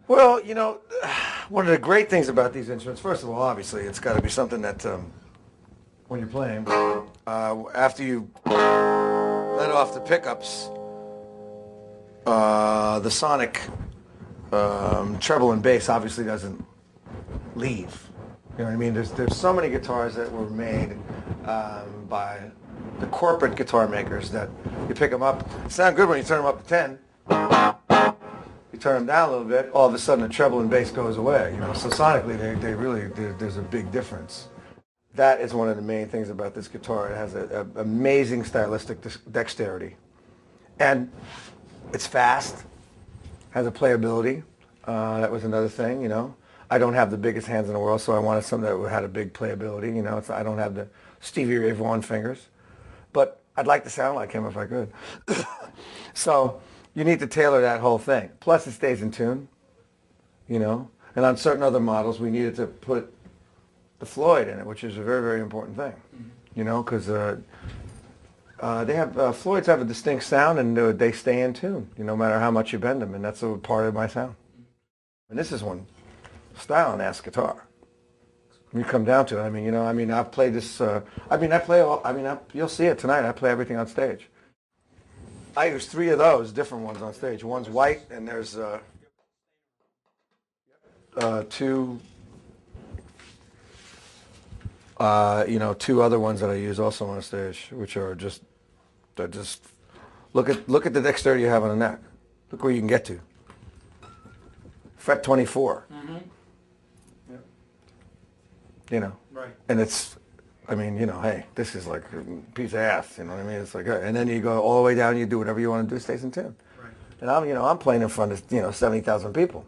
Well, you know, one of the great things about these instruments, first of all, obviously, it's got to be something that when you're playing, after you let off the pickups, the sonic treble and bass obviously doesn't leave. You know what I mean? There's so many guitars that were made by the corporate guitar makers that you pick them up, sound good when you turn them up to 10. You turn them down a little bit, all of a sudden the treble and bass goes away. You know, so sonically they really there's a big difference. That is one of the main things about this guitar. It has an amazing stylistic dexterity, and it's fast. Has a playability. That was another thing. You know, I don't have the biggest hands in the world, so I wanted something that had a big playability. You know, I don't have the Stevie Ray Vaughan fingers, but I'd like to sound like him if I could. So you need to tailor that whole thing. Plus, it stays in tune, you know. And on certain other models, we needed to put the Floyd in it, which is a very, very important thing, you know, because they have Floyds have a distinct sound, and they stay in tune, you know, no matter how much you bend them, and that's a part of my sound. And this is one styling-ass guitar. When you come down to it, I mean, you know, I've played this. You'll see it tonight. I play everything on stage. I use 3 of those different ones on stage. One's white, and there's 2, you know, 2 other ones that I use also on stage, which are just look at the dexterity you have on the neck. Look where you can get to. Fret 24. Mm-hmm. Yeah. You know. Right. And it's. I mean, you know, hey, this is like a piece of ass, you know what I mean? It's like, and then you go all the way down, you do whatever you want to do, stays in tune. Right. And I'm playing in front of, 70,000 people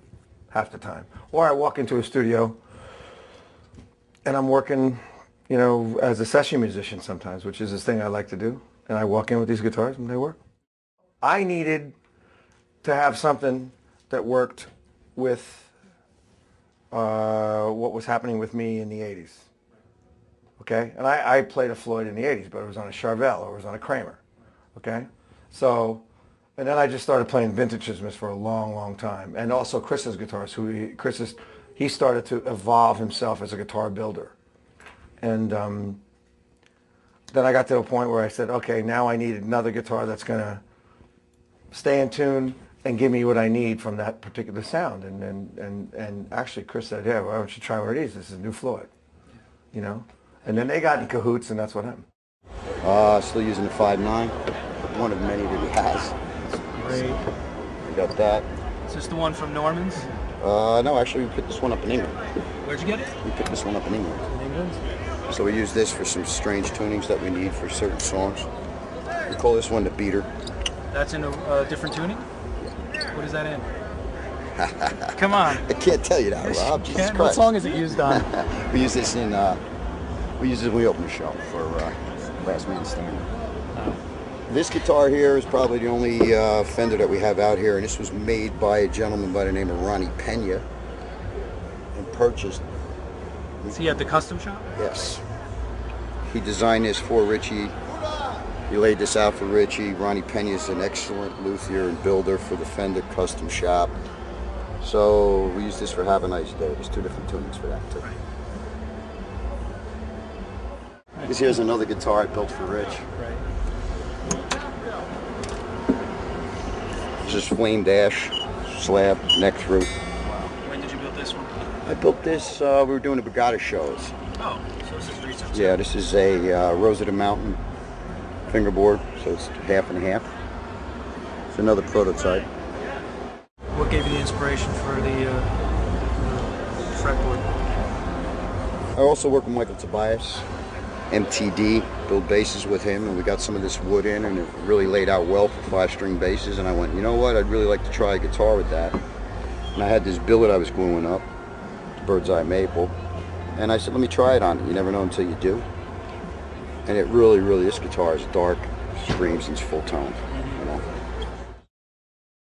half the time. Or I walk into a studio and I'm working, you know, as a session musician sometimes, which is this thing I like to do. And I walk in with these guitars and they work. I needed to have something that worked with what was happening with me in the 80s. Okay, and I played a Floyd in the 80s, but it was on a Charvel or it was on a Kramer. Okay, so, and then I just started playing vintage instruments for a long, long time. And also Chris's guitars, he started to evolve himself as a guitar builder. And then I got to a point where I said, okay, now I need another guitar that's going to stay in tune and give me what I need from that particular sound. And actually Chris said, yeah, why don't you try one of these? This is a new Floyd, you know? And then they got in cahoots, and that's what happened. Still using the 5.9, one of many that he has. Great. We got that. Is this the one from Norman's? No, actually we picked this one up in England. Where'd you get it? We picked this one up in England. In England? So we use this for some strange tunings that we need for certain songs. We call this one the beater. That's in a different tuning? Yeah. What is that in? Come on. I can't tell you that, Rob. Jesus Christ. What song is it used on? We use this in, we use it when we open the show for Last Man Standing. Oh. This guitar here is probably the only Fender that we have out here, and this was made by a gentleman by the name of Ronnie Pena and purchased. So he had the custom shop? Yes. He designed this for Richie. He laid this out for Richie. Ronnie Pena is an excellent luthier and builder for the Fender custom shop. So we use this for Have a Nice Day. There's 2 different tunings for that too. Right. This here's another guitar I built for Rich. Right. This is flame dash, slab, neck through. Wow. When did you build this one? I built this, we were doing the Borgata shows. Oh, so this is recent. Yeah, this is a Rosetta Mountain fingerboard, so it's 50 and 50. It's another prototype. What gave you the inspiration for the fretboard? I also work with Michael Tobias, MTD, build basses with him, and we got some of this wood in, and it really laid out well for 5-string basses, and I went, you know what, I'd really like to try a guitar with that. And I had this billet I was gluing up, Bird's Eye Maple, and I said, let me try it on. You never know until you do. And it really, this guitar is dark, screams, and it's full tone, you know.